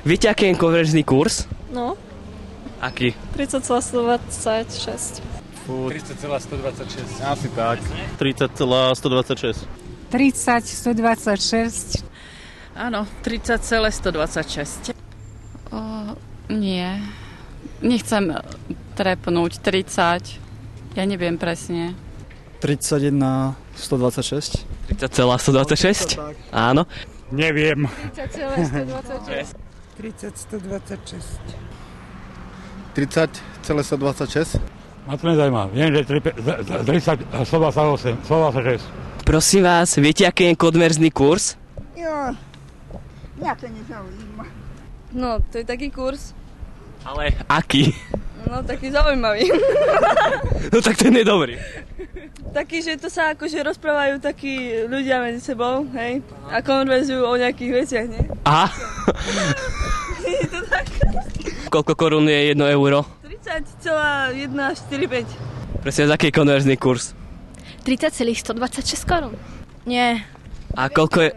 Viete, aký je konverzný kurz? No, Aký? 30,126. 30,126. Asi tak. 30,126. 30,126. Áno, 30,126. Nie. Nechcem trepnúť. 30. Ja neviem presne. 31 126. 30,126? Áno. Neviem. 30,126. 30,126. 30,126. Ma to nezajímá. Viem, že 128, 126. Prosím vás, viete, aký je konverzný kurz? Jo, mňa to nezaujíma. No, to je taký kurz. Ale aký? No, taký zaujímavý. No tak ten je dobrý. Taký, že to sa akože rozprávajú takí ľudia medzi sebou, hej? A konverzujú o nejakých veciach, nie? Aha. Je to tak? Koľko korún je 1 euro? 30,145. Prosím vás, aký je konverzný kurz? 30,126 korún. Nie. A koľko je...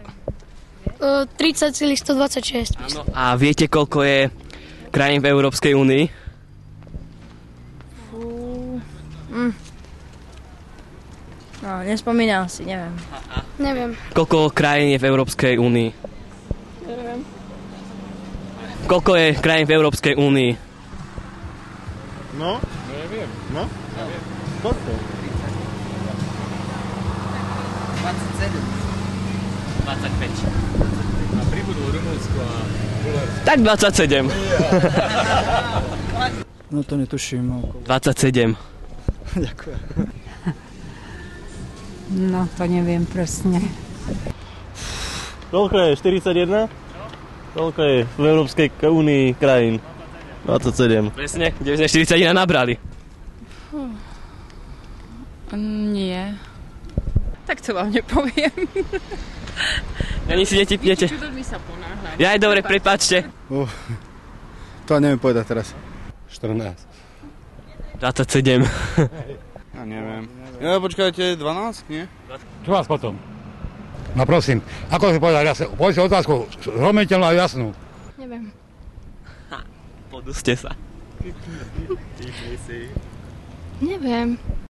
30,126. Áno. A viete, koľko je krajín v Európskej únii? No, nespomínam si, neviem. Neviem. Koľko krajín je v Európskej únii? Neviem. Koľko je krajín v Európskej únii? No? Neviem. No? Neviem. Koľko? 25. A pribudlo Rumunsko a Bulharsko. Tak 27. No to netuším. 27. Ďakujem. No, to neviem presne. Koľko je? 41? Koľko je v Európskej únii krajín? 27. Presne, kde sme 41 nabrali. Nie. Tak to vám nepoviem. Ani si netipnete. Veľmi sa ponáhľam. Ja aj dobre, prepáčte. To neviem povedať teraz. 14. 27. Ja neviem. Ja počkajte, 12, nie? Čo vás potom? No prosím, ako si povedal jasne? Poď si otázku zrozumiteľnú a jasnú. Neviem. Poduste sa. Neviem.